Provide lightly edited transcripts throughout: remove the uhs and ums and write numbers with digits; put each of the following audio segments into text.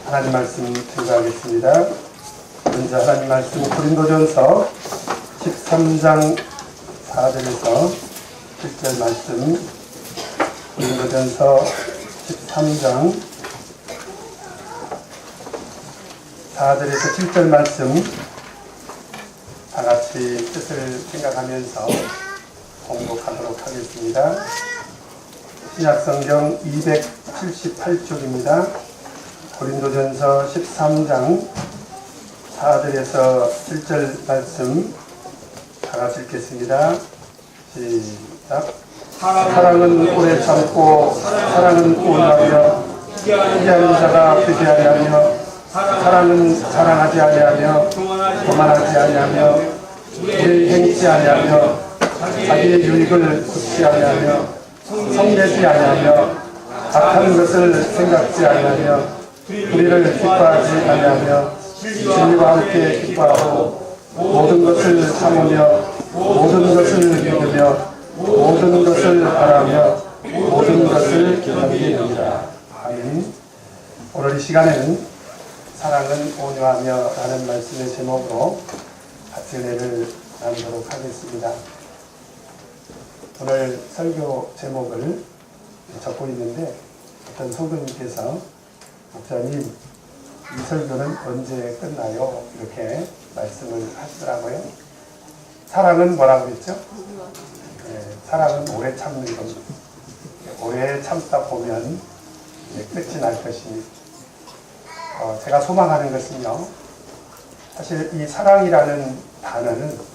하나님 말씀 증거하겠습니다. 먼저 하나님 말씀 고린도전서 13장 4절에서 7절 말씀, 고린도전서 13장 4절에서 7절 말씀 다 같이 뜻을 생각하면서 공독하도록 하겠습니다. 신약성경 278쪽입니다. 고린도전서 13장 4절에서 7절 말씀 다 같이 읽겠습니다. 시작. 사랑은 오래 참고 사랑은 온유하며 피하는 자가 회개하게 하며 사랑은 자랑하지 아니하며 교만하지 아니하며 불행치 아니하며 자기의 유익을 굳지 아니하며 성내지 아니하며 악한 것을 생각지 아니하며 우리를 기뻐하지 아니하며 진리와 함께 기뻐하고 모든 것을 참으며 모든 것을 믿으며 모든 것을 바라며 모든 것을 견디느니라. 아멘. 오늘 이 시간에는 사랑은 온유하며 라는 말씀의 제목으로 같이 은혜를 나누도록 하겠습니다. 오늘 설교 제목을 적고 있는데 어떤 성도님께서 목사님, 이 설교는 언제 끝나요? 이렇게 말씀을 하시더라고요. 사랑은 뭐라고 그랬죠? 사랑은 오래 참는 겁니다. 오래 참다 보면 끝이 날 것입니다. 제가 소망하는 것은요, 사실 이 사랑이라는 단어는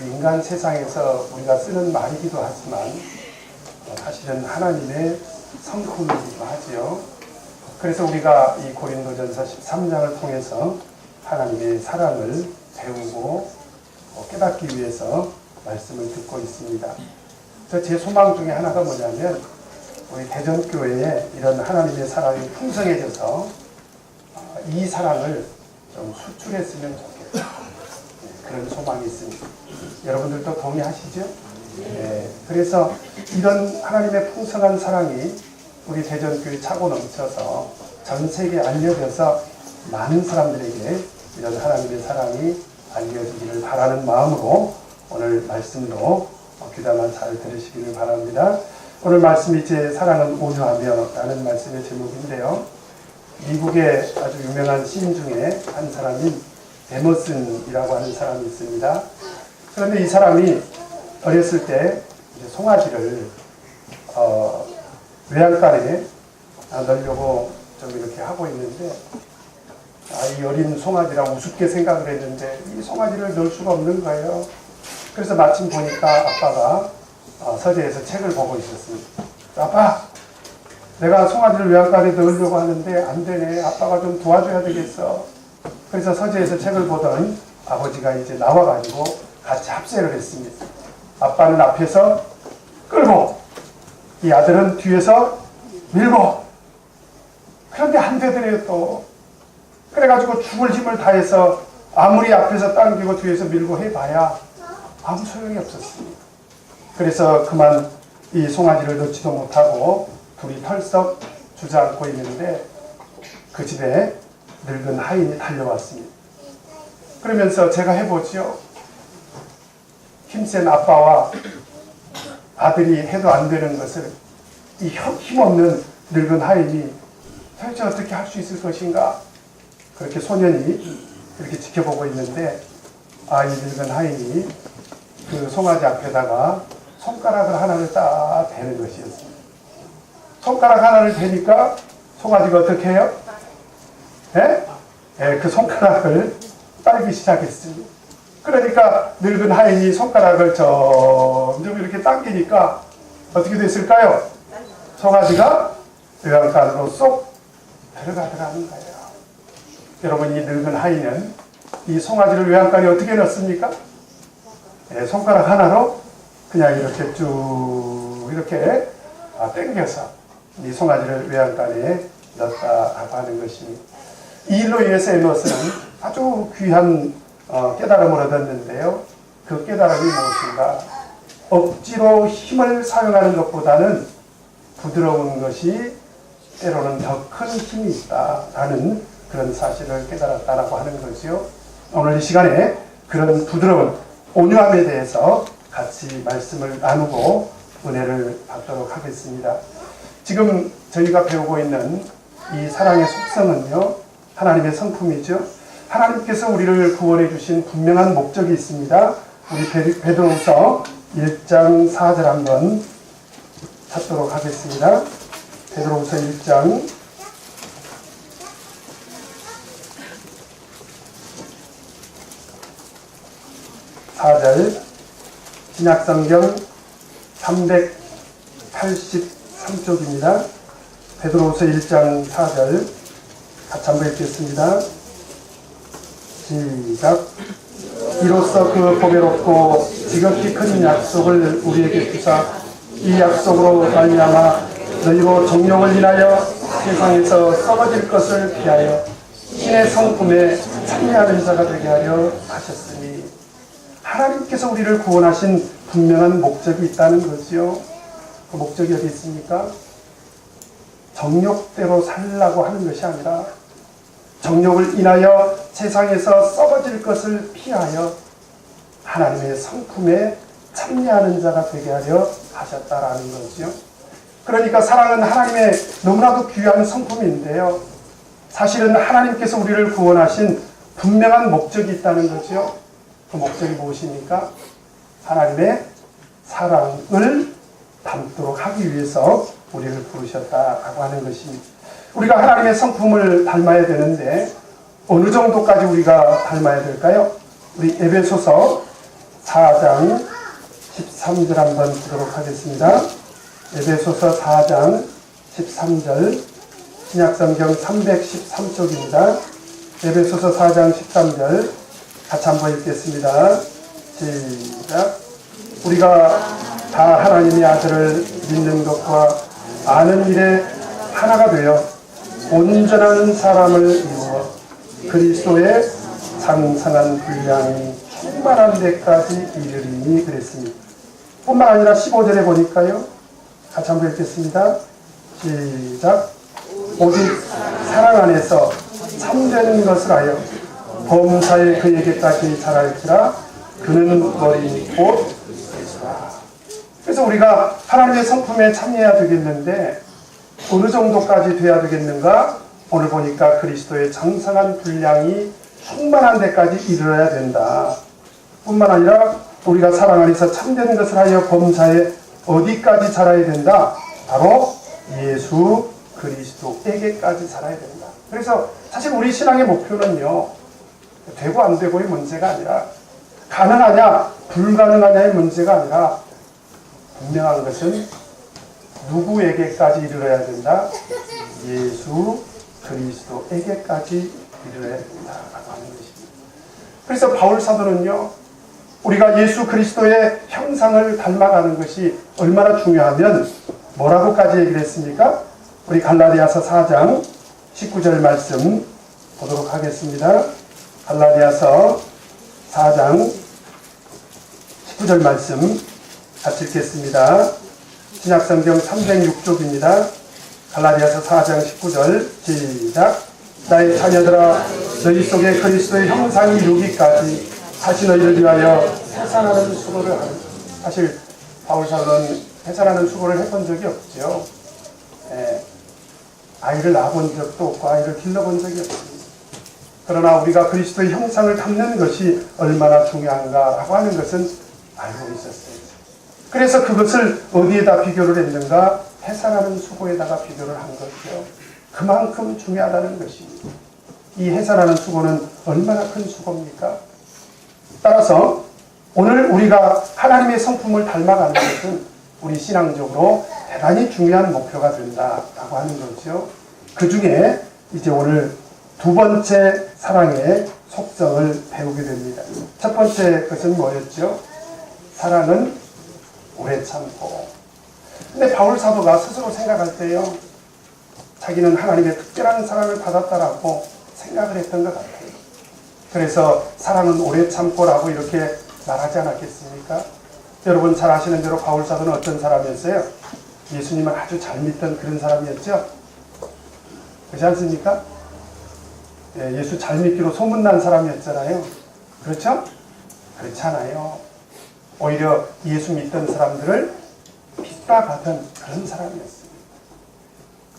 인간 세상에서 우리가 쓰는 말이기도 하지만 사실은 하나님의 성품이기도 하지요. 그래서 우리가 이 고린도전서 13장을 통해서 하나님의 사랑을 배우고 깨닫기 위해서 말씀을 듣고 있습니다. 그래서 제 소망 중에 하나가 뭐냐면 우리 대전교회에 이런 하나님의 사랑이 풍성해져서 이 사랑을 좀 수출했으면 좋겠다. 그런 소망이 있습니다. 여러분들도 동의하시죠? 네. 그래서 이런 하나님의 풍성한 사랑이 우리 대전교회 차고 넘쳐서 전 세계에 알려져서 많은 사람들에게 이런 하나님의 사랑이 알려지기를 바라는 마음으로 오늘 말씀도 귀담아 잘 들으시기를 바랍니다. 오늘 말씀이 제 사랑은 온유하며 라는 말씀의 제목인데요. 미국의 아주 유명한 시인 중에 한 사람인 에머슨이라고 하는 사람이 있습니다. 그런데 이 사람이 어렸을 때 송아지를 외양간에 넣으려고 좀 이렇게 하고 있는데 이 어린 송아지라고 우습게 생각을 했는데 이 송아지를 넣을 수가 없는 거예요. 그래서 마침 보니까 아빠가 서재에서 책을 보고 있었습니다. 아빠, 내가 송아지를 외양간에 넣으려고 하는데 안 되네. 아빠가 좀 도와줘야 되겠어. 그래서 서재에서 책을 보던 아버지가 이제 나와가지고 같이 합세를 했습니다. 아빠는 앞에서 끌고 이 아들은 뒤에서 밀고, 그런데 안 되더래요 또. 그래가지고 죽을 힘을 다해서 아무리 앞에서 당기고 뒤에서 밀고 해봐야 아무 소용이 없었습니다. 그래서 그만 이 송아지를 넣지도 못하고 둘이 털썩 주저앉고 있는데 그 집에 늙은 하인이 달려왔습니다. 그러면서 제가 해보지요. 힘센 아빠와 아들이 해도 안 되는 것을 이 힘없는 늙은 하인이 도대체 어떻게 할 수 있을 것인가? 그렇게 소년이 이렇게 지켜보고 있는데 이 늙은 하인이 그 송아지 앞에다가 손가락을 하나를 딱 대는 것이었습니다. 손가락 하나를 대니까 송아지가 어떻게 해요? 그 손가락을 빨기 시작했습니다. 그러니까 늙은 하인이 손가락을 점점 이렇게 당기니까 어떻게 됐을까요? 송아지가 외양간으로 쏙 들어가더라는 거예요. 여러분, 이 늙은 하인은 이 송아지를 외양간에 어떻게 넣습니까? 손가락 하나로 그냥 이렇게 쭉 이렇게 당겨서 이 송아지를 외양간에 넣었다고 하는 것입니다. 이 일로 인해서 에머스는 아주 귀한 깨달음을 얻었는데요. 그 깨달음이 무엇인가? 억지로 힘을 사용하는 것보다는 부드러운 것이 때로는 더 큰 힘이 있다라는 그런 사실을 깨달았다라고 하는 거죠. 오늘 이 시간에 그런 부드러운 온유함에 대해서 같이 말씀을 나누고 은혜를 받도록 하겠습니다. 지금 저희가 배우고 있는 이 사랑의 속성은요, 하나님의 성품이죠. 하나님께서 우리를 구원해 주신 분명한 목적이 있습니다. 우리 베드로후서 1장 4절 한번 찾도록 하겠습니다. 베드로후서 1장 4절, 신약성경 383쪽입니다. 베드로후서 1장 4절 같이 한번 읽겠습니다. 시작. 이로써 그 보배롭고 지극히 큰 약속을 우리에게 주사 이 약속으로 말미암아 너희로 정욕을 인하여 세상에서 썩어질 것을 피하여 신의 성품에 참여하는 자가 되게 하려 하셨으니, 하나님께서 우리를 구원하신 분명한 목적이 있다는 거지요. 그 목적이 어디 있습니까? 정욕대로 살라고 하는 것이 아니라 정욕을 인하여 세상에서 썩어질 것을 피하여 하나님의 성품에 참여하는 자가 되게 하려 하셨다라는 거죠. 그러니까 사랑은 하나님의 너무나도 귀한 성품인데요, 사실은 하나님께서 우리를 구원하신 분명한 목적이 있다는 거죠. 그 목적이 무엇입니까? 하나님의 사랑을 담도록 하기 위해서 우리를 부르셨다라고 하는 것입니다. 우리가 하나님의 성품을 닮아야 되는데 어느 정도까지 우리가 닮아야 될까요? 우리 에베소서 4장 13절 한번 보도록 하겠습니다. 에베소서 4장 13절, 신약성경 313쪽입니다. 에베소서 4장 13절 같이 한번 읽겠습니다. 시작. 우리가 다 하나님의 아들을 믿는 것과 아는 일에 하나가 되어 온전한 사람을 이루어 그리스도의 장성한 분량이 충만한 데까지 이르리니 그랬습니다. 뿐만 아니라 15절에 보니까요, 같이 한번 읽겠습니다. 시작. 오직 사랑 안에서 참되는 것을 하여 범사에 그에게까지 자랄지라 그는 머리 곧 예수라. 그래서 우리가 하나님의 성품에 참여해야 되겠는데 어느 정도까지 돼야 되겠는가? 오늘 보니까 그리스도의 장성한 분량이 충만한 데까지 이르러야 된다. 뿐만 아니라 우리가 사랑 안에서 참되는 것을 하여 범사에 어디까지 자라야 된다? 바로 예수 그리스도에게까지 자라야 된다. 그래서 사실 우리 신앙의 목표는요, 되고 안 되고의 문제가 아니라 가능하냐 불가능하냐의 문제가 아니라 분명한 것은 누구에게까지 이르러야 된다? 예수 그리스도에게까지 이르러야 된다라고 하는 것입니다. 그래서 바울 사도는요, 우리가 예수 그리스도의 형상을 닮아가는 것이 얼마나 중요하면 뭐라고까지 얘기를 했습니까? 우리 갈라디아서 4장 19절 말씀 보도록 하겠습니다. 갈라디아서 4장 19절 말씀 같이 읽겠습니다. 신약성경 306쪽입니다. 갈라디아서 4장 19절 시작. 나의 자녀들아, 너희 속에 그리스도의 형상이 이루기까지 다시 너희를 위하여 해산하는 수고를 하는. 사실 바울 사도는 해산하는 수고를 해본 적이 없죠. 아이를 낳아본 적도 없고 아이를 길러본 적이 없습니다. 그러나 우리가 그리스도의 형상을 담는 것이 얼마나 중요한가라고 하는 것은 알고 있었어요. 그래서 그것을 어디에다 비교를 했는가? 해산하는 수고에다가 비교를 한 거죠. 그만큼 중요하다는 것입니다. 이 해산하는 수고는 얼마나 큰 수고입니까? 따라서 오늘 우리가 하나님의 성품을 닮아가는 것은 우리 신앙적으로 대단히 중요한 목표가 된다라고 하는 거죠. 그 중에 이제 오늘 두 번째 사랑의 속성을 배우게 됩니다. 첫 번째 것은 뭐였죠? 사랑은 오래 참고. 근데 바울 사도가 스스로 생각할 때요, 자기는 하나님의 특별한 사랑을 받았다라고 생각을 했던 것 같아요. 그래서 사랑은 오래 참고라고 이렇게 말하지 않았겠습니까? 여러분 잘 아시는 대로 바울 사도는 어떤 사람이었어요? 예수님을 아주 잘 믿던 그런 사람이었죠. 그렇지 않습니까? 예수 잘 믿기로 소문난 사람이었잖아요. 그렇죠? 그렇지 않아요. 오히려 예수 믿던 사람들을 핍박하던 그런 사람이었습니다.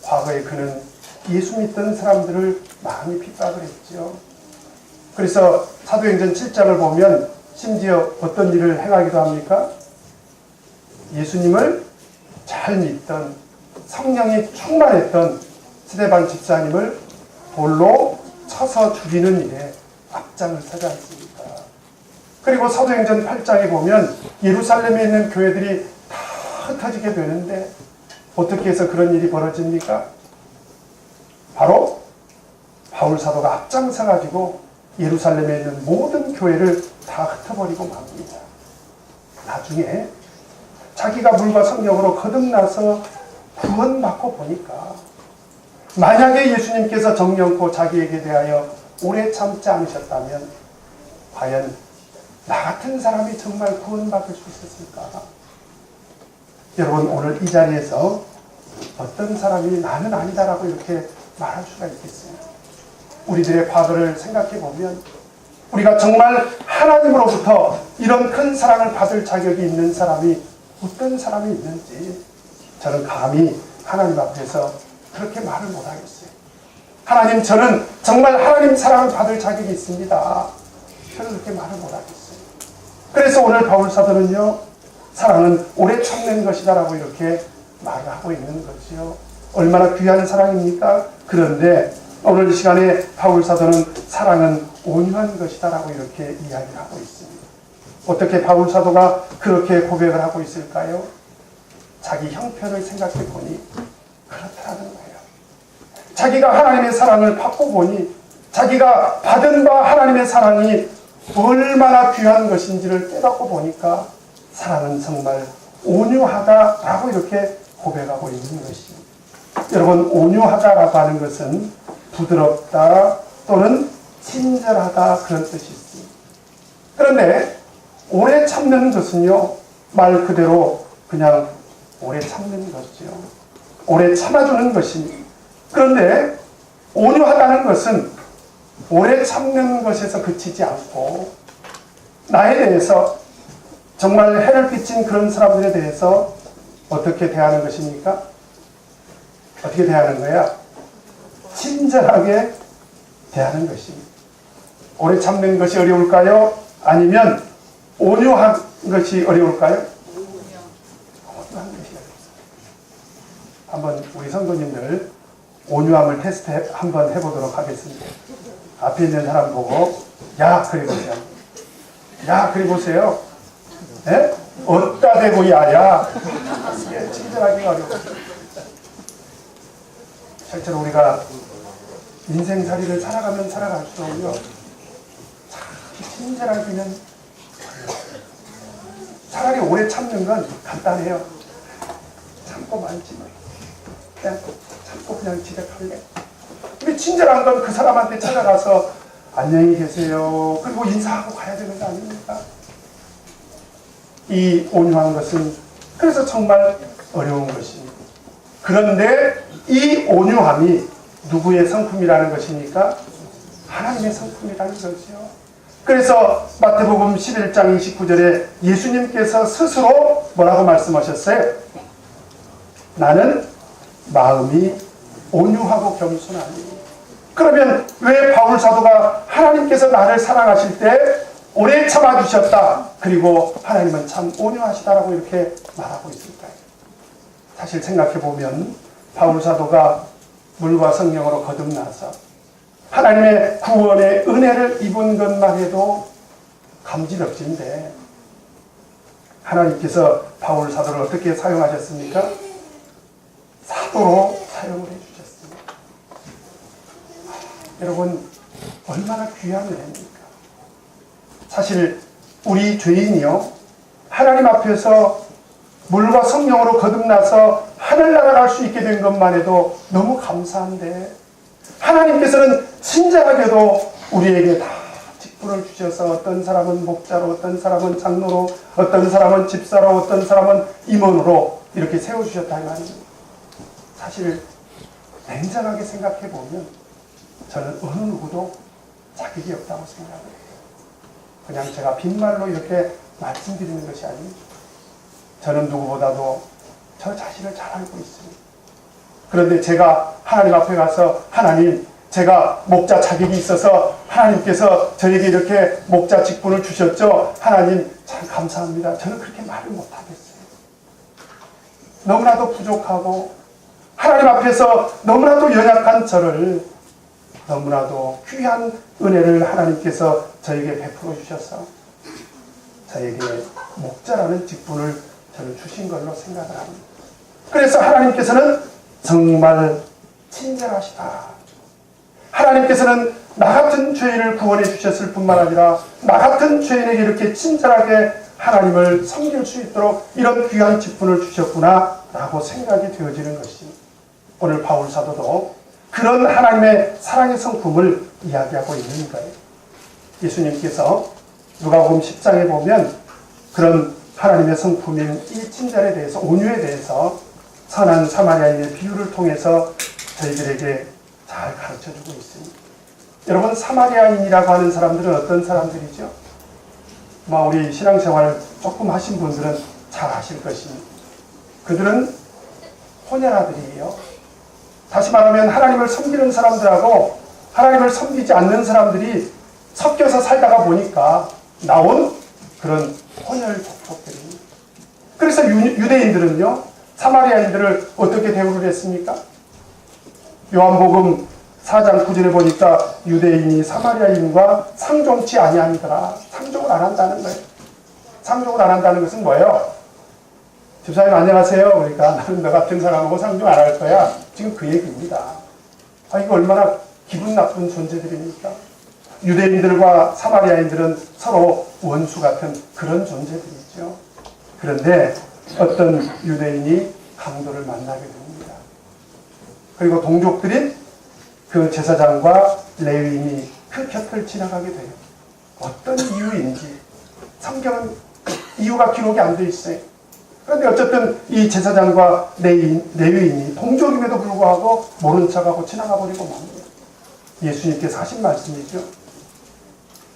과거에 그는 예수 믿던 사람들을 많이 핍박을 했죠. 그래서 사도행전 7장을 보면 심지어 어떤 일을 행하기도 합니까? 예수님을 잘 믿던 성령이 충만했던 스데반 집사님을 돌로 쳐서 죽이는 일에 앞장을 서지 않습니까? 그리고 사도행전 8장에 보면 예루살렘에 있는 교회들이 다 흩어지게 되는데 어떻게 해서 그런 일이 벌어집니까? 바로 바울 사도가 앞장서 가지고 예루살렘에 있는 모든 교회를 다 흩어버리고 맙니다. 나중에 자기가 물과 성령으로 거듭나서 구원받고 보니까 만약에 예수님께서 정령코 자기에게 대하여 오래 참지 않으셨다면 과연 나 같은 사람이 정말 구원받을 수 있었을까? 여러분 오늘 이 자리에서 어떤 사람이 나는 아니다라고 이렇게 말할 수가 있겠어요? 우리들의 과거를 생각해 보면 우리가 정말 하나님으로부터 이런 큰 사랑을 받을 자격이 있는 사람이 어떤 사람이 있는지 저는 감히 하나님 앞에서 그렇게 말을 못하겠어요. 하나님, 저는 정말 하나님 사랑을 받을 자격이 있습니다. 저는 그렇게 말을 못하겠어요. 그래서 오늘 바울 사도는요, 사랑은 오래 참는 것이다 라고 이렇게 말을 하고 있는 거지요. 얼마나 귀한 사랑입니까? 그런데 오늘 이 시간에 바울 사도는 사랑은 온유한 것이다 라고 이렇게 이야기를 하고 있습니다. 어떻게 바울 사도가 그렇게 고백을 하고 있을까요? 자기 형편을 생각해 보니 그렇다는 거예요. 자기가 하나님의 사랑을 받고 보니 자기가 받은 바 하나님의 사랑이 얼마나 귀한 것인지를 깨닫고 보니까 사랑은 정말 온유하다라고 이렇게 고백하고 있는 것입니다. 여러분, 온유하다라고 하는 것은 부드럽다 또는 친절하다 그런 뜻이 있습니다. 그런데 오래 참는 것은요, 말 그대로 그냥 오래 참는 것이죠. 오래 참아주는 것입니다. 그런데 온유하다는 것은 오래 참는 것에서 그치지 않고 나에 대해서 정말 해를 끼친 그런 사람들에 대해서 어떻게 대하는 것입니까? 어떻게 대하는 거야? 친절하게 대하는 것입니다. 오래 참는 것이 어려울까요? 아니면 온유한 것이 어려울까요? 온유한 것이 어렵습니다. 한번 우리 성도님들 온유함을 테스트 한번 해보도록 하겠습니다. 앞에 있는 사람 보고 야 그래 보세요. 야 그래 보세요. 예? 어따 대고 야야. 이게 친절하기가 어렵습니다. 실제로 우리가 인생살이를 살아가면 살아갈수록요 참 친절하기는 차라리 오래 참는 건 간단해요. 참고 말지만 그냥 참고 그냥 집에 갈래. 근데 친절한 건 그 사람한테 찾아가서 안녕히 계세요 그리고 인사하고 가야 되는 거 아닙니까? 이 온유한 것은 그래서 정말 어려운 것입니다. 그런데 이 온유함이 누구의 성품이라는 것입니까? 하나님의 성품이라는 것이요. 그래서 마태복음 11장 29절에 예수님께서 스스로 뭐라고 말씀하셨어요? 나는 마음이 온유하고 겸손하니. 그러면 왜 바울 사도가 하나님께서 나를 사랑하실 때 오래 참아주셨다. 그리고 하나님은 참 온유하시다라고 이렇게 말하고 있을까요? 사실 생각해보면 바울 사도가 물과 성령으로 거듭나서 하나님의 구원의 은혜를 입은 것만 해도 감지덕진데 하나님께서 바울 사도를 어떻게 사용하셨습니까? 사도로 사용을 해주셨습니다. 여러분 얼마나 귀한 은혜입니까? 사실 우리 죄인이요 하나님 앞에서 물과 성령으로 거듭나서 하늘나라 갈 수 있게 된 것만 해도 너무 감사한데 하나님께서는 친절하게도 우리에게 다 직분을 주셔서 어떤 사람은 목자로, 어떤 사람은 장로로, 어떤 사람은 집사로, 어떤 사람은 임원으로 이렇게 세워주셨다 이 말입니다. 사실 냉정하게 생각해 보면 저는 어느 누구도 자격이 없다고 생각해요. 그냥 제가 빈말로 이렇게 말씀드리는 것이 아닙니다. 저는 누구보다도 저 자신을 잘 알고 있습니다. 그런데 제가 하나님 앞에 가서 하나님, 제가 목자 자격이 있어서 하나님께서 저에게 이렇게 목자 직분을 주셨죠. 하나님 참 감사합니다. 저는 그렇게 말을 못하겠어요. 너무나도 부족하고 하나님 앞에서 너무나도 연약한 저를 너무나도 귀한 은혜를 하나님께서 저에게 베풀어 주셔서 저에게 목자라는 직분을 저는 주신 걸로 생각을 합니다. 그래서 하나님께서는 정말 친절하시다. 하나님께서는 나 같은 죄인을 구원해 주셨을 뿐만 아니라 나 같은 죄인에게 이렇게 친절하게 하나님을 섬길 수 있도록 이런 귀한 직분을 주셨구나 라고 생각이 되어지는 것이 오늘 바울 사도도 그런 하나님의 사랑의 성품을 이야기하고 있는 거예요. 예수님께서 누가복음 10장에 보면 그런 하나님의 성품인 이 친절에 대해서, 온유에 대해서 선한 사마리아인의 비유를 통해서 저희들에게 잘 가르쳐주고 있습니다. 여러분, 사마리아인이라고 하는 사람들은 어떤 사람들이죠? 우리 신앙생활 조금 하신 분들은 잘 아실 것입니다. 그들은 혼혈아들이에요. 다시 말하면 하나님을 섬기는 사람들하고 하나님을 섬기지 않는 사람들이 섞여서 살다가 보니까 나온 그런 혼혈 족속들입니다. 그래서 유대인들은요, 사마리아인들을 어떻게 대우를 했습니까? 요한복음 4장 9절에 보니까 유대인이 사마리아인과 상종치 아니하니더라. 상종을 안 한다는 거예요. 상종을 안 한다는 것은 뭐예요? 집사님 안녕하세요. 그러니까 나는 너 같은 사람하고 상종 안 할 거야. 지금 그 얘기입니다. 이거 얼마나 기분 나쁜 존재들입니까? 유대인들과 사마리아인들은 서로 원수 같은 그런 존재들이죠. 그런데 어떤 유대인이 강도를 만나게 됩니다. 그리고 동족들인 그 제사장과 레위인이 그 곁을 지나가게 돼요. 어떤 이유인지 성경은 이유가 기록이 안 돼 있어요. 그런데 어쨌든 이 제사장과 레위인이 동족임에도 불구하고 모른 척하고 지나가 버리고 맙니다. 예수님께서 하신 말씀이죠.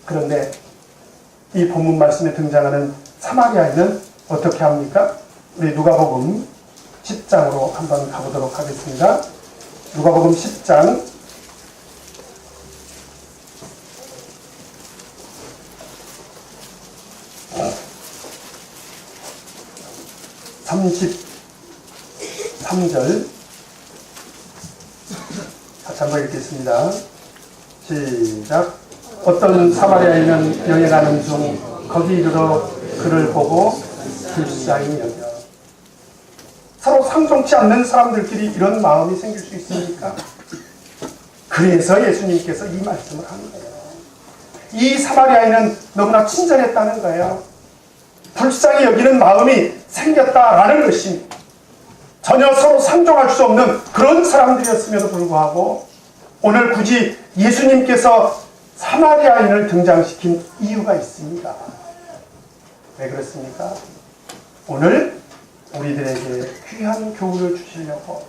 그런데 이 본문 말씀에 등장하는 사마리아인은 어떻게 합니까? 우리 누가복음 10장으로 한번 가보도록 하겠습니다. 누가복음 10장 33절 같이 한번 읽겠습니다. 시작. 어떤 사마리아인은 여행하는 중 거기 이르러 그를 보고 불쌍히 여겨. 서로 상종치 않는 사람들끼리 이런 마음이 생길 수 있습니까? 그래서 예수님께서 이 말씀을 하는 거예요. 이 사마리아인은 너무나 친절했다는 거예요. 불쌍히 여기는 마음이 생겼다라는 것입니다. 전혀 서로 상종할 수 없는 그런 사람들이었음에도 불구하고 오늘 굳이 예수님께서 사마리아인을 등장시킨 이유가 있습니다. 왜 그렇습니까? 오늘 우리들에게 귀한 교훈을 주시려고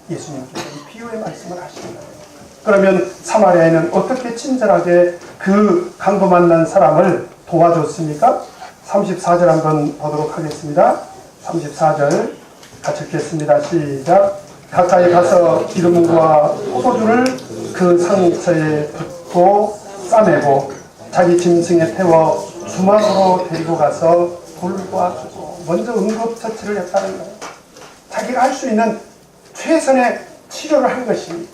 예수님께서 이 비유의 말씀을 하시는 거예요. 그러면 사마리아인은 어떻게 친절하게 그 강도 만난 사람을 도와줬습니까? 34절 한번 보도록 하겠습니다. 34절 같이 읽겠습니다. 시작. 가까이 가서 기름과 포도주를 그 상처에 붓고 싸매고 자기 짐승에 태워 주막으로 데리고 가서 돌보아주고 먼저 응급처치를 했다는 거예요. 자기가 할 수 있는 최선의 치료를 한 것입니다.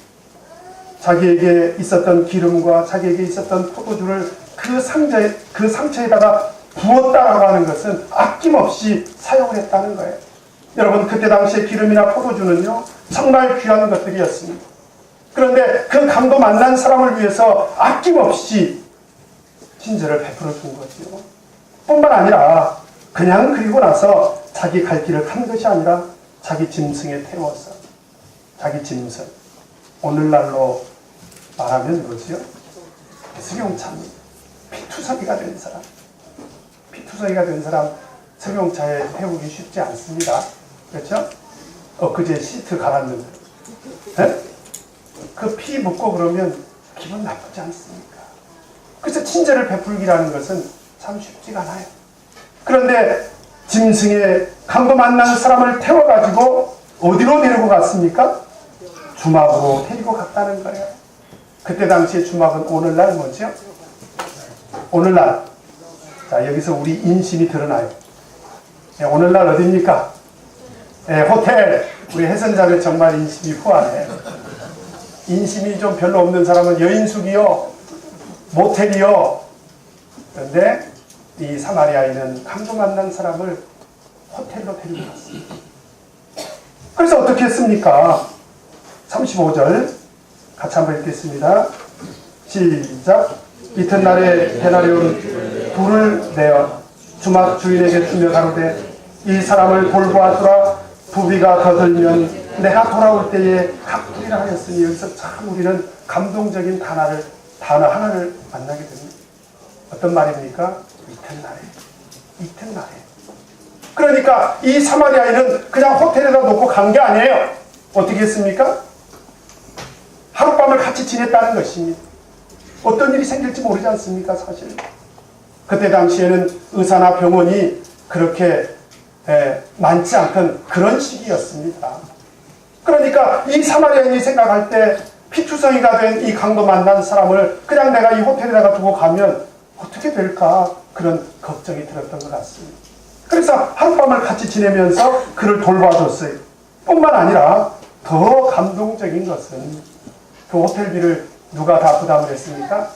자기에게 있었던 기름과 자기에게 있었던 포도주를 그 상처에다가 부었다라고 하는 것은 아낌없이 사용을 했다는 거예요. 여러분, 그때 당시에 기름이나 포도주는요, 정말 귀한 것들이었습니다. 그런데 그 강도 만난 사람을 위해서 아낌없이 친절을 베풀어 준 거죠. 뿐만 아니라 그냥 그리고 나서 자기 갈 길을 간 것이 아니라 자기 짐승에 태워서, 자기 짐승, 오늘날로 말하면 뭐지요? 승용차입니다. 피투성이가 된 사람, 피투성이가 된 사람 승용차에 태우기 쉽지 않습니다. 그렇죠? 엊그제 시트 갈았는데 그 피 묻고 그러면 기분 나쁘지 않습니까? 그래서 친절을 베풀기라는 것은 참 쉽지가 않아요. 그런데 짐승에 강도 만난 사람을 태워가지고 어디로 데리고 갔습니까? 주막으로 데리고 갔다는 거예요. 그때 당시에 주막은 오늘날 뭐죠? 오늘날, 자 여기서 우리 인심이 드러나요. 오늘날 어디입니까? 호텔. 우리 혜선자매 정말 인심이 후하네. 인심이 좀 별로 없는 사람은 여인숙이요, 모텔이요. 그런데 이 사마리아인은 강도 만난 사람을 호텔로 데리고 갔습니다. 그래서 어떻게 했습니까? 35절 같이 한번 읽겠습니다. 시작. 이튿날에 데나리온 둘을 내어 주막 주인에게 주며 가로되 이 사람을 돌보아주라. 부비가 더 들면 내가 돌아올 때에 갚으리라 하였으니, 여기서 참 우리는 감동적인 단어 하나를 만나게 됩니다. 어떤 말입니까? 이튿날에. 그러니까 이 사마리아인은 그냥 호텔에다 놓고 간 게 아니에요. 어떻게 했습니까? 하룻밤을 같이 지냈다는 것입니다. 어떤 일이 생길지 모르지 않습니까? 사실 그때 당시에는 의사나 병원이 그렇게 많지 않던 그런 시기였습니다. 그러니까 이 사마리아인이 생각할 때 피투성이가 된 이 강도 만난 사람을 그냥 내가 이 호텔에다가 두고 가면 어떻게 될까, 그런 걱정이 들었던 것 같습니다. 그래서 하룻밤을 같이 지내면서 그를 돌봐줬어요. 뿐만 아니라 더 감동적인 것은 그 호텔비를 누가 다 부담을 했습니까?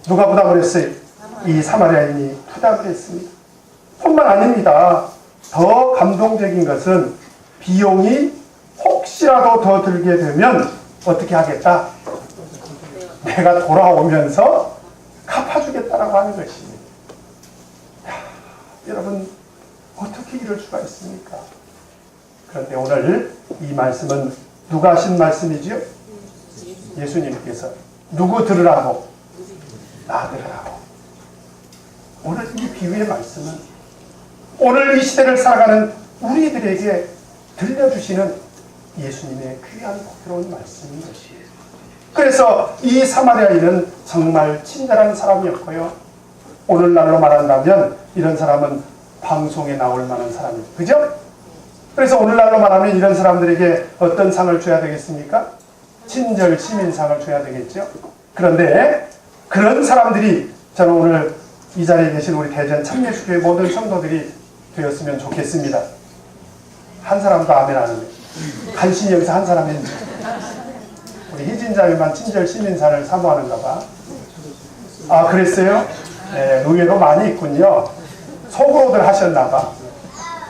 누가 부담을 했어요? 이 사마리아인이 부담을 했습니다. 뿐만 아닙니다. 더 감동적인 것은 비용이 혹시라도 더 들게 되면 어떻게 하겠다? 내가 돌아오면서 갚아주겠다라고 하는 것입니다. 여러분, 어떻게 이럴 수가 있습니까? 그런데 오늘 이 말씀은 누가 하신 말씀이지요? 예수님께서. 누구 들으라고? 나 들으라고. 오늘 이 비유의 말씀은 오늘 이 시대를 살아가는 우리들에게 들려주시는 예수님의 귀한 복스러운 말씀인 것이에요. 그래서 이 사마리아인은 정말 친절한 사람이었고요. 오늘날로 말한다면 이런 사람은 방송에 나올 만한 사람이에요. 그죠? 그래서 오늘날로 말하면 이런 사람들에게 어떤 상을 줘야 되겠습니까? 친절 시민상을 줘야 되겠죠. 그런데 그런 사람들이 저는 오늘 이 자리에 계신 우리 대전 참예수교회 모든 성도들이 되었으면 좋겠습니다. 한 사람도 아멘 안 하네. 간신히 여기서 한 사람 했는데 우리 희진자매만 친절 시민상을 사모하는가 봐. 아, 그랬어요? 네, 의외로 많이 있군요. 속으로들 하셨나 봐.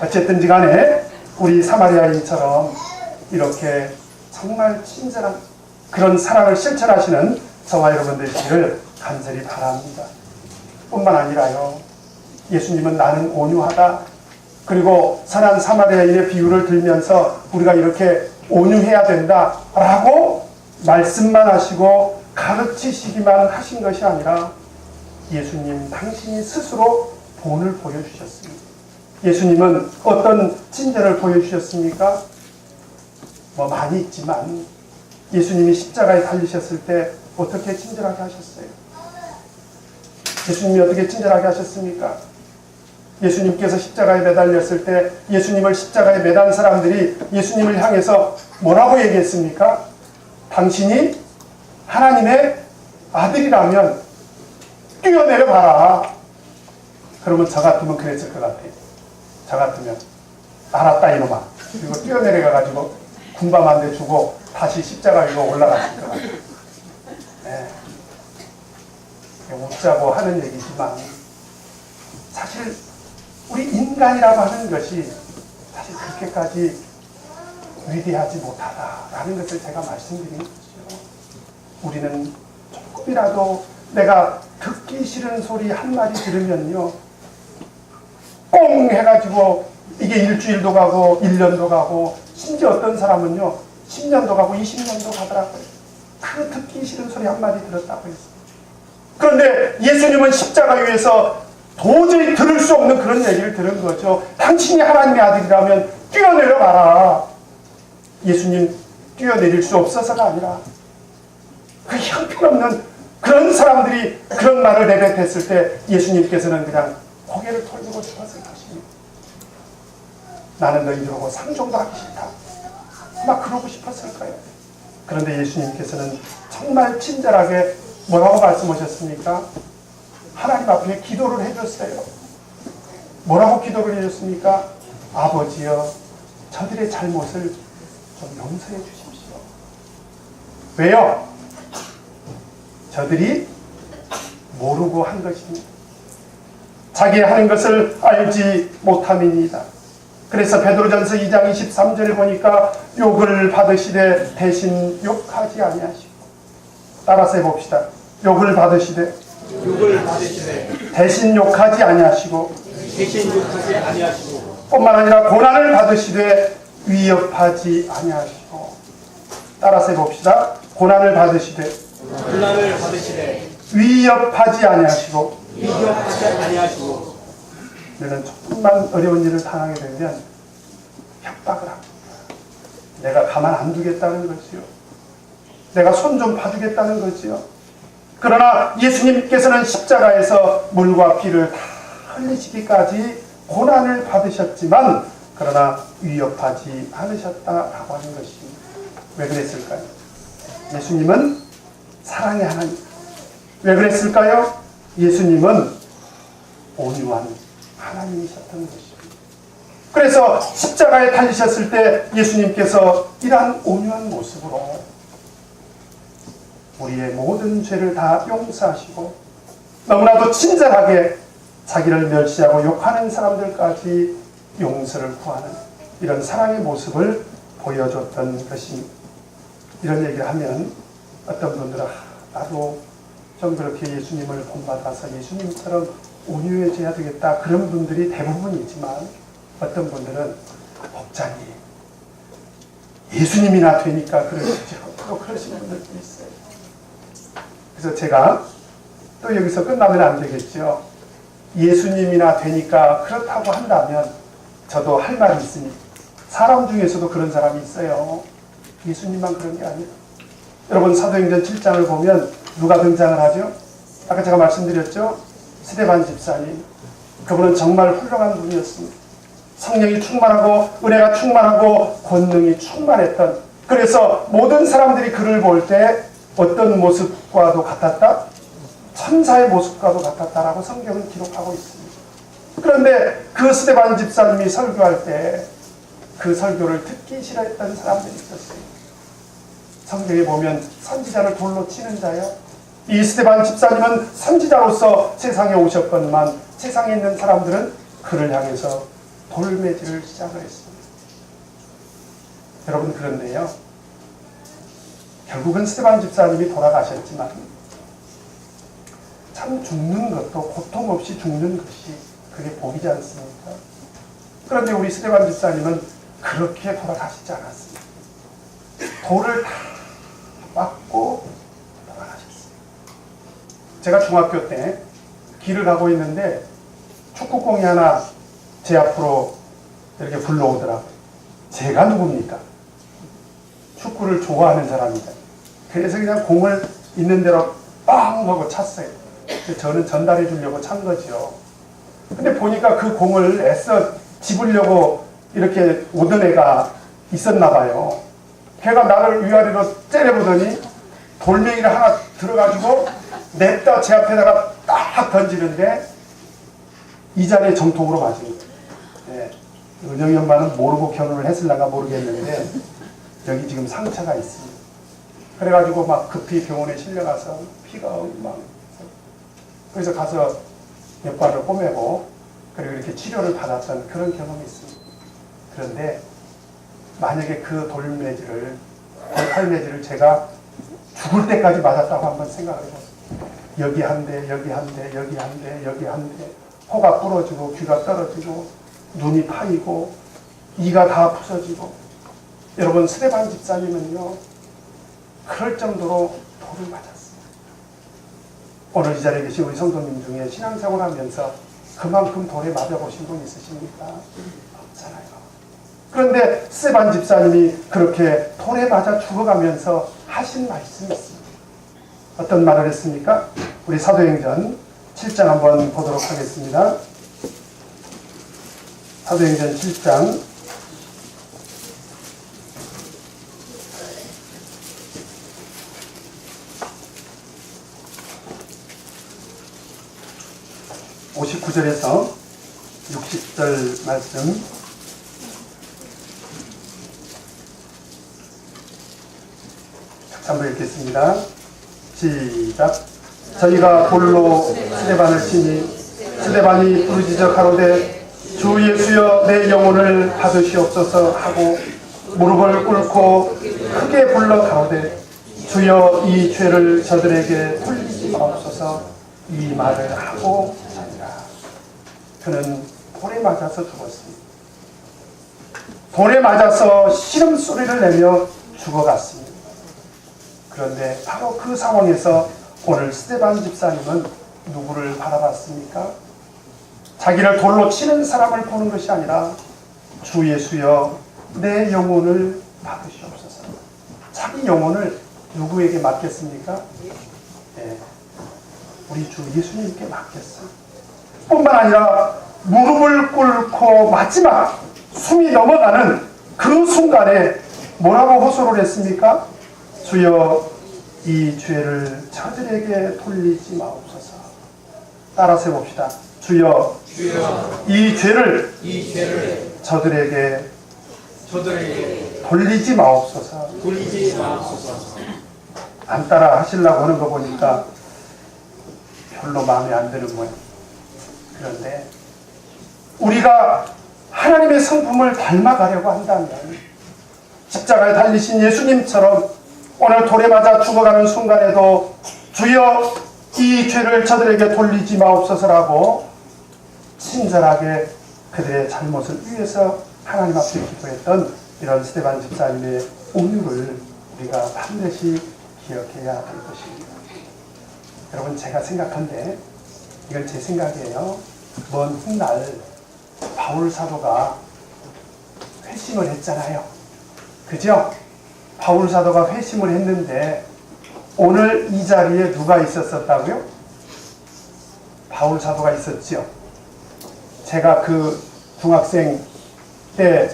어쨌든지 간에 우리 사마리아인처럼 이렇게 정말 친절한 그런 사랑을 실천하시는 저와 여러분들 되시기를 간절히 바랍니다. 뿐만 아니라요, 예수님은 나는 온유하다, 그리고 선한 사마리아인의 비유를 들면서 우리가 이렇게 온유해야 된다라고 말씀만 하시고 가르치시기만 하신 것이 아니라 예수님 당신이 스스로 본을 보여주셨습니다. 예수님은 어떤 친절을 보여주셨습니까? 뭐 많이 있지만 예수님이 십자가에 달리셨을 때 어떻게 친절하게 하셨어요? 예수님이 어떻게 친절하게 하셨습니까? 예수님께서 십자가에 매달렸을 때 예수님을 십자가에 매단 사람들이 예수님을 향해서 뭐라고 얘기했습니까? 당신이 하나님의 아들이라면 뛰어내려 봐라. 그러면 저 같으면 그랬을 것 같아요. 저 같으면 알았다 이놈아. 그리고 뛰어내려가가지고 군밤 한 대 주고 다시 십자가 위로 올라갔을 것 같아요. 네. 웃자고 하는 얘기지만 사실 우리 인간이라고 하는 것이 사실 그렇게까지 위대하지 못하다라는 것을 제가 말씀드린 거죠. 우리는 조금이라도 내가 듣기 싫은 소리 한 마디 들으면요, 꽁 해가지고 이게 일주일도 가고 1년도 가고 심지어 어떤 사람은요 10년도 가고 20년도 가더라고요. 그 듣기 싫은 소리 한 마디 들었다고 했어요. 그런데 예수님은 십자가 위에서 도저히 들을 수 없는 그런 얘기를 들은 거죠. 당신이 하나님의 아들이라면 뛰어내려 가라. 예수님 뛰어내릴 수 없어서가 아니라 그 형편없는 그런 사람들이 그런 말을 내뱉었을 때 예수님께서는 그냥 고개를 돌리고 싶었을 것입니다. 나는 너희들하고 상종도 하기 싫다. 막 그러고 싶었을 거예요. 그런데 예수님께서는 정말 친절하게 뭐라고 말씀하셨습니까? 하나님 앞에 기도를 해줬어요. 뭐라고 기도를 해줬습니까? 아버지여, 저들의 잘못을 좀 용서해 주십시오. 왜요? 저들이 모르고 한 것입니다. 자기 하는 것을 알지 못함이니이다. 그래서 베드로전서 2장 23절에 보니까 욕을 받으시되 대신 욕하지 아니하시고, 따라서 해봅시다. 욕을 받으시되 대신 욕하지 아니하시고 뿐만 아니라 고난을 받으시되 위협하지 아니하시고, 따라서 해봅시다. 고난을 받으시되 위협하지 아니하시고. 너는 조금만 어려운 일을 당하게 되면 협박을 합니다. 내가 가만 안 두겠다는 거지요. 내가 손 좀 봐주겠다는 거지요. 그러나 예수님께서는 십자가에서 물과 피를 다 흘리시기까지 고난을 받으셨지만 그러나 위협하지 않으셨다라고 하는 것입니다. 왜 그랬을까요? 예수님은 사랑의 하나님. 왜 그랬을까요? 예수님은 온유한 하나님이셨던 것입니다. 그래서 십자가에 달리셨을 때 예수님께서 이러한 온유한 모습으로 우리의 모든 죄를 다 용서하시고 너무나도 친절하게 자기를 멸시하고 욕하는 사람들까지 용서를 구하는 이런 사랑의 모습을 보여줬던 것입니다. 이런 얘기를 하면 어떤 분들은 나도 좀 그렇게 예수님을 본받아서 예수님처럼 온유해져야 되겠다, 그런 분들이 대부분이지만 어떤 분들은 목자님 예수님이나 되니까 그러시죠. 또 그러시는 분들도 있어요. 그래서 제가 또 여기서 끝나면 안 되겠죠. 예수님이나 되니까 그렇다고 한다면 저도 할 말이 있습니다. 사람 중에서도 그런 사람이 있어요. 예수님만 그런 게 아니라. 여러분 사도행전 7장을 보면 누가 등장을 하죠? 아까 제가 말씀드렸죠? 스데반 집사님. 그분은 정말 훌륭한 분이었습니다. 성령이 충만하고 은혜가 충만하고 권능이 충만했던, 그래서 모든 사람들이 그를 볼 때 어떤 모습과도 같았다? 천사의 모습과도 같았다라고 성경은 기록하고 있습니다. 그런데 그 스데반 집사님이 설교할 때 그 설교를 듣기 싫어했던 사람들이 있었어요. 성경에 보면 선지자를 돌로 치는 자요. 이 스데반 집사님은 선지자로서 세상에 오셨건만 세상에 있는 사람들은 그를 향해서 돌매질을 시작을 했습니다. 여러분 그런데요, 결국은 스데반 집사님이 돌아가셨지만 참 죽는 것도 고통 없이 죽는 것이 그게 복이지 않습니까? 그런데 우리 스데반 집사님은 그렇게 돌아가시지 않았습니다. 돌을 다 맞고 돌아가셨어요. 제가 중학교 때 길을 가고 있는데 축구공이 하나 제 앞으로 이렇게 불러오더라고요. 제가 누굽니까? 축구를 좋아하는 사람이다. 그래서 그냥 공을 있는 대로 빵 하고 찼어요. 저는 전달해 주려고 찬 거죠. 근데 보니까 그 공을 애써 집으려고 이렇게 오던 애가 있었나 봐요. 걔가 나를 위아래로 째려보더니 돌멩이를 하나 들어가지고 냅다 제 앞에다가 딱 던지는데 이 자리에 정통으로 맞은 거예요. 네. 은영이 엄마는 모르고 결혼을 했을란가 모르겠는데 여기 지금 상처가 있습니다. 그래가지고 막 급히 병원에 실려가서 피가 막, 그래서 가서 몇 발을 꼬매고 그리고 이렇게 치료를 받았던 그런 경험이 있습니다. 그런데 만약에 그 돌매질을, 돌칼매질을 제가 죽을 때까지 맞았다고 한번 생각을 해보세요. 여기 한 대, 여기 한 대, 여기 한 대, 여기 한 대, 코가 부러지고 귀가 떨어지고 눈이 파이고 이가 다 부서지고. 여러분 스데반 집사님은요 그럴 정도로 돌을 맞았어요. 오늘 이 자리에 계신 우리 성도님 중에 신앙생활 하면서 그만큼 돌에 맞아보신 분 있으십니까? 없잖아요. 그런데 스데반 집사님이 그렇게 돌에 맞아 죽어가면서 하신 말씀이 있습니다. 어떤 말을 했습니까? 우리 사도행전 7장 한번 보도록 하겠습니다. 사도행전 7장 59절에서 60절 말씀 한번 읽겠습니다. 시작. 저희가 돌로 스데반을 치니 스데반이 부르짖어 가로되 주 예수여 내 영혼을 받으시옵소서 하고 무릎을 꿇고 크게 불러 가로되 주여 이 죄를 저들에게 돌리지 마옵소서 이 말을 하고 자니라. 그는 돌에 맞아서 죽었습니다. 돌에 맞아서 신음소리를 내며 죽어갔습니다. 그런데 바로 그 상황에서 오늘 스데반 집사님은 누구를 바라봤습니까? 자기를 돌로 치는 사람을 보는 것이 아니라 주 예수여 내 영혼을 받으시옵소서. 자기 영혼을 누구에게 맡겼습니까? 네, 우리 주 예수님께 맡겼어요. 뿐만 아니라 무릎을 꿇고 마지막 숨이 넘어가는 그 순간에 뭐라고 호소를 했습니까? 주여 이 죄를 저들에게 돌리지 마옵소서. 따라서 해봅시다. 주여 이 죄를 저들에게 돌리지 마옵소서. 안 따라 하시려고 하는 거 보니까 별로 마음에 안 드는 모양. 그런데 우리가 하나님의 성품을 닮아가려고 한다면 십자가에 달리신 예수님처럼 오늘 돌에 맞아 죽어가는 순간에도 주여 이 죄를 저들에게 돌리지 마옵소서라고 친절하게 그들의 잘못을 위해서 하나님 앞에 기도했던 이런 스데반 집사님의 온유를 우리가 반드시 기억해야 할 것입니다. 여러분, 제가 생각한데 이건 제 생각이에요. 먼 훗날 바울 사도가 회심을 했잖아요. 그죠? 바울 사도가 회심을 했는데 오늘 이 자리에 누가 있었다고요? 바울 사도가 있었죠. 제가 그 중학생 때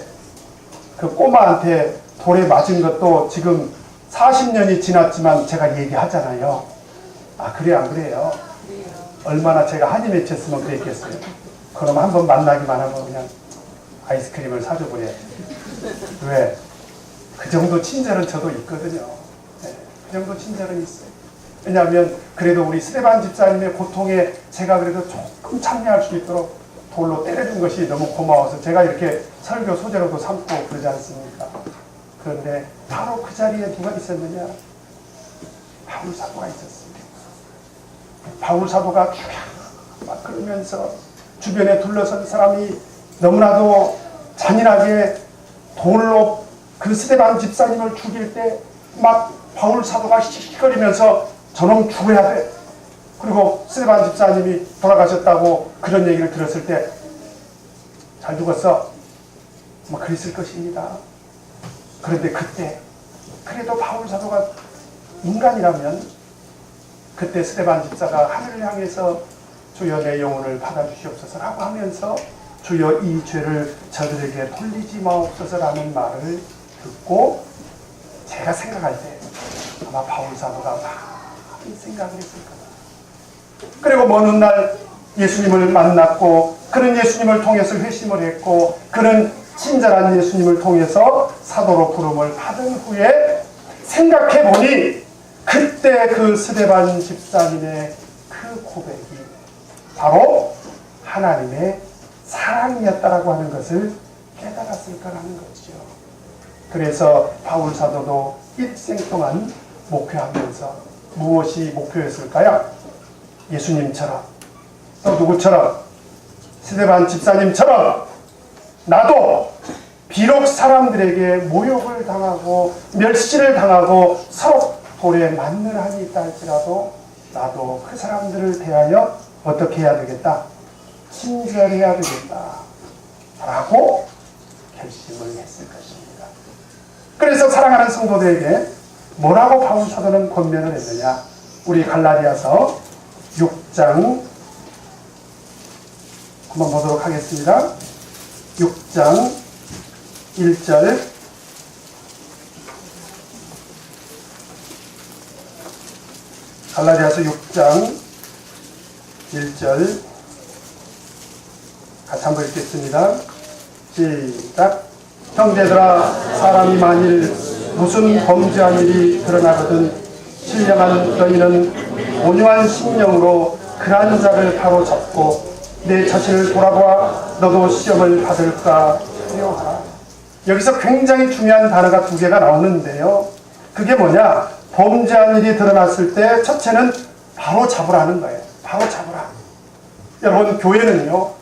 그 꼬마한테 돌에 맞은 것도 지금 40년이 지났지만 제가 얘기하잖아요. 아, 그래 안 그래요? 얼마나 제가 한이 맺혔으면 그랬겠어요. 그럼 한번 만나기만 하면 그냥 아이스크림을 사줘 버려야지. 왜? 그 정도 친절은 저도 있거든요. 네, 그 정도 친절은 있어요. 왜냐하면 그래도 우리 스데반 집사님의 고통에 제가 그래도 조금 참여할 수 있도록 돌로 때려준 것이 너무 고마워서 제가 이렇게 설교 소재로도 삼고 그러지 않습니까? 그런데 바로 그 자리에 누가 있었느냐? 바울 사도가 있었습니다. 바울 사도가 막 그러면서 주변에 둘러선 사람이 너무나도 잔인하게 돌로 그 스데반 집사님을 죽일 때 막 바울 사도가 씩씩거리면서 저놈 죽어야 돼. 그리고 스데반 집사님이 돌아가셨다고 그런 얘기를 들었을 때 잘 죽었어. 뭐 그랬을 것입니다. 그런데 그때 그래도 바울 사도가 인간이라면 그때 스데반 집사가 하늘을 향해서 주여 내 영혼을 받아주시옵소서라고 하면서 주여 이 죄를 저들에게 돌리지 마옵소서라는 말을 듣고 제가 생각할 때 아마 바울 사도가 많이 생각을 했을 거다. 그리고 먼 훗날 예수님을 만났고 그는 예수님을 통해서 회심을 했고 그는 친절한 예수님을 통해서 사도로 부름을 받은 후에 생각해보니 그때 그 스데반 집사님의 그 고백이 바로 하나님의 사랑이었다라고 하는 것을 깨달았을 거라는 거죠. 그래서 바울 사도도 일생 동안 목회하면서 무엇이 목표였을까요? 예수님처럼 또 누구처럼 스데반 집사님처럼 나도 비록 사람들에게 모욕을 당하고 멸시를 당하고 서로 돌에 맞는 한이 있다 할지라도 나도 그 사람들을 대하여 어떻게 해야 되겠다? 친절해야 되겠다. 라고 결심을 했을 것입니다. 그래서 사랑하는 성도들에게 뭐라고 바울 사도는 권면을 했느냐? 우리 갈라디아서 6장 한번 보도록 하겠습니다. 6장 1절 갈라디아서 6장 1절 같이 한번 읽겠습니다. 시작. 형제들아, 사람이 만일 무슨 범죄한 일이 드러나거든 신령한 너희는 온유한 심령으로 그러한 자를 바로잡고 내 자신을 돌아보아 너도 시험을 받을까 두려워하라. 여기서 굉장히 중요한 단어가 두 개가 나오는데요. 그게 뭐냐? 범죄한 일이 드러났을 때 첫째는 바로 잡으라는 거예요. 바로 잡으라. 여러분, 교회는요,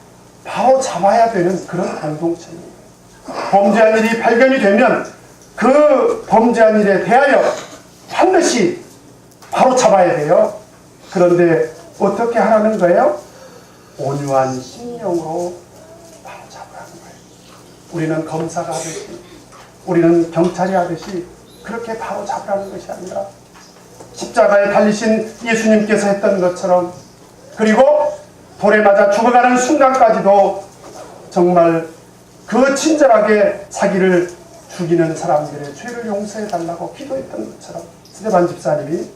바로 잡아야 되는 그런 공동체입니다. 범죄한 일이 발견이 되면 그 범죄한 일에 대하여 반드시 바로 잡아야 돼요. 그런데 어떻게 하라는 거예요? 온유한 심령으로 바로 잡으라는 거예요. 우리는 검사가 하듯이, 우리는 경찰이 하듯이 그렇게 바로 잡으라는 것이 아니라 십자가에 달리신 예수님께서 했던 것처럼, 그리고 돌에 맞아 죽어가는 순간까지도 정말 그 친절하게 자기를 죽이는 사람들의 죄를 용서해 달라고 기도했던 것처럼 스데반 집사님이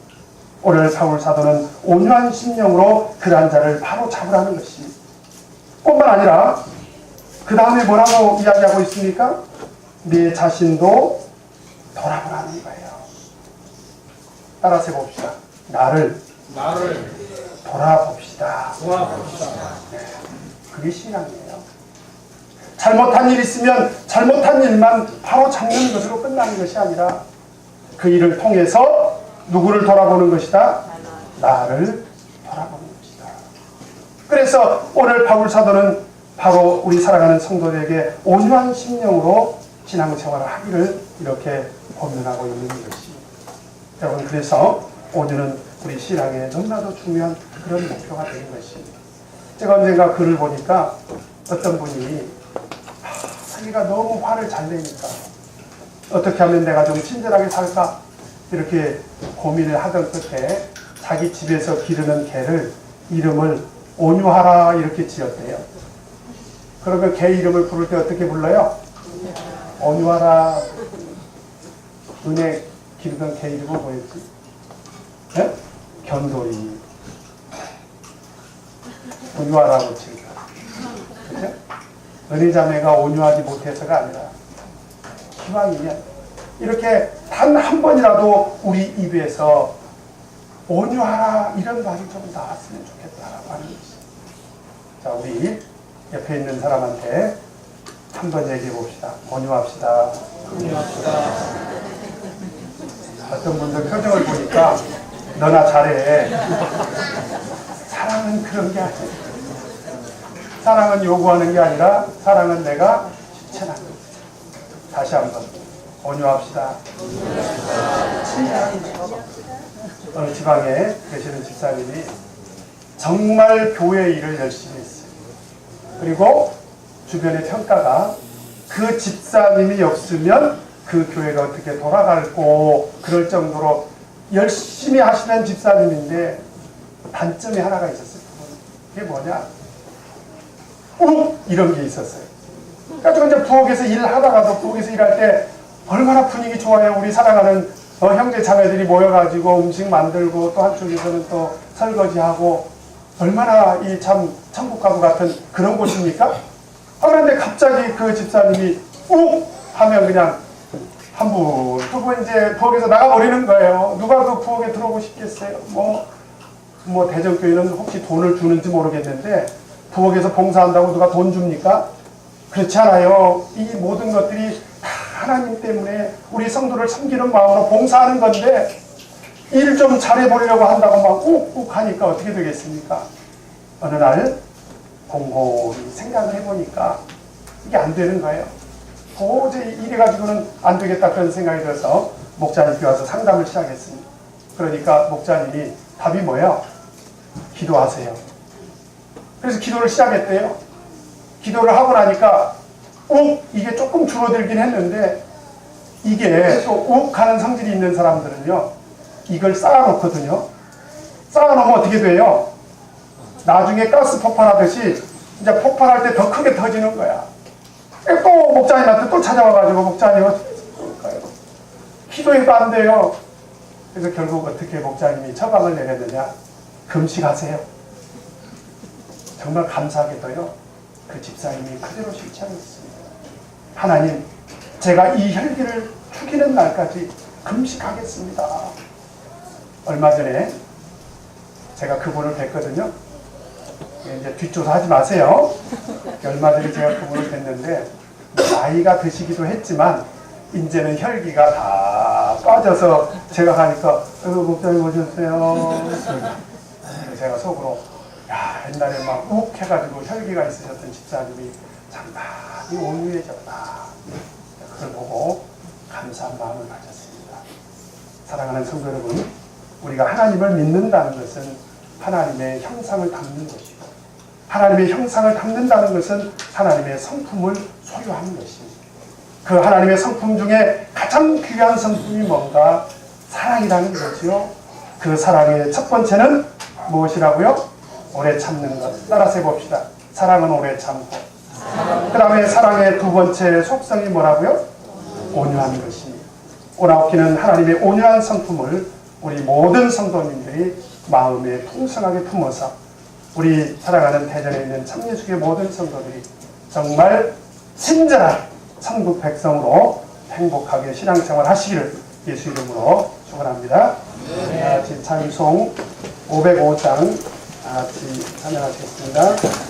오늘 바울 사도는 온유한 심령으로 그러한 자를 바로 잡으라는 것이 뿐만 아니라 그 다음에 뭐라고 이야기하고 있습니까? 네 자신도 돌아보라는 거예요. 따라서 해봅시다. 나를 돌아봅시다. 네, 그게 신앙이에요. 잘못한 일 있으면 잘못한 일만 바로 잡는 것으로 끝나는 것이 아니라 그 일을 통해서 누구를 돌아보는 것이다? 나를 돌아보는 것이다. 그래서 오늘 바울 사도는 바로 우리 사랑하는 성도들에게 온유한 심령으로 신앙생활을 하기를 이렇게 권면하고 있는 것입니다. 여러분, 그래서 온유는 우리 신앙에 너무나도 중요한 그런 목표가 되는 것입니다. 제가 언젠가 글을 보니까 어떤 분이 자기가 너무 화를 잘 내니까 어떻게 하면 내가 좀 친절하게 살까 이렇게 고민을 하던 끝에 자기 집에서 기르는 개를 이름을 온유하라 이렇게 지었대요. 그러면 개 이름을 부를 때 어떻게 불러요? 온유하라. 은혜 기르던 개 이름은 뭐였지? 네? 견돌이. 온유하라고 지금. 그렇죠? 은혜자매가 온유하지 못해서가 아니라 기왕이면 이렇게 단 한 번이라도 우리 입에서 온유하라 이런 말이 좀 나왔으면 좋겠다라고 하는 것이. 자, 우리 옆에 있는 사람한테 한번 얘기해 봅시다. 온유합시다. 어떤 분들 표정을 보니까 너나 잘해. 사랑은 그런 게 아니에요. 사랑은 요구하는 게 아니라 사랑은 내가 실천하는 거예요. 다시 한번 온유합시다. 어느 지방에 계시는 집사님이 정말 교회 일을 열심히 했어요. 그리고 주변의 평가가 그 집사님이 없으면 그 교회가 어떻게 돌아갈고 그럴 정도로 열심히 하시는 집사님인데 단점이 하나가 있었어요. 그게 뭐냐? 이런 게 있었어요. 그래서 이제 부엌에서 일하다가도 부엌에서 일할 때 얼마나 분위기 좋아요. 우리 사랑하는 형제 자매들이 모여가지고 음식 만들고 또 한쪽에서는 또 설거지하고 얼마나 이 참 천국 가구 같은 그런 곳입니까? 그런데 갑자기 그 집사님이 하면 그냥 한 분, 두 분 이제 부엌에서 나가버리는 거예요. 누가 그 부엌에 들어오고 싶겠어요? 뭐 대전교회는 혹시 돈을 주는지 모르겠는데 부엌에서 봉사한다고 누가 돈 줍니까? 그렇지 않아요. 이 모든 것들이 다 하나님 때문에 우리 성도를 섬기는 마음으로 봉사하는 건데 일 좀 잘해보려고 한다고 막 욱욱 하니까 어떻게 되겠습니까? 어느 날 곰곰이 생각을 해보니까 이게 안 되는 거예요. 도저히 이래가지고는 안 되겠다 그런 생각이 들어서 목자님께 와서 상담을 시작했습니다. 그러니까 목사님이 답이 뭐예요? 기도하세요. 그래서 기도를 시작했대요. 기도를 하고 나니까 이게 조금 줄어들긴 했는데 이게 또 욱하는 성질이 있는 사람들은요 이걸 쌓아놓거든요. 쌓아놓으면 어떻게 돼요? 나중에 가스 폭발하듯이 이제 폭발할 때 더 크게 터지는 거야. 또 목사님한테 또 찾아와가지고 목사님 어떻게 그럴까요? 기도해도 안 돼요. 그래서 결국 어떻게 목사님이 처방을 내렸느냐? 금식하세요. 정말 감사하게도요 그 집사님이 그대로 실천했습니다. 하나님, 제가 이 혈기를 죽이는 날까지 금식하겠습니다. 얼마 전에 제가 그분을 뵀거든요. 이제 뒷조사하지 마세요. 얼마 전에 제가 그분을 뵀는데 나이가 드시기도 했지만 이제는 혈기가 다 빠져서 제가 가니까 목사님 오셨어요. 제가 속으로 야, 옛날에 막 욱 해가지고 혈기가 있으셨던 집사님이 참 많이 온유해졌다. 그걸 보고 감사한 마음을 가졌습니다. 사랑하는 성도 여러분, 우리가 하나님을 믿는다는 것은 하나님의 형상을 담는 것이고 하나님의 형상을 담는다는 것은 하나님의 성품을 소유하는 것입니다. 그 하나님의 성품 중에 가장 귀한 성품이 뭔가? 사랑이라는 거지요. 그 사랑의 첫 번째는 무엇이라고요? 오래 참는 것. 따라서 해봅시다. 사랑은 오래 참고. 그 다음에 사랑의 두 번째 속성이 뭐라고요? 온유한 것입니다. 오라옵기는 하나님의 온유한 성품을 우리 모든 성도님들이 마음에 풍성하게 품어서 우리 사랑하는 대전에 있는 참예수교의 모든 성도들이 정말 친절한 천국 백성으로 행복하게 신앙생활 하시기를 예수 이름으로 축원합니다. 같이 찬송 505장 같이 찬양하시겠습니다.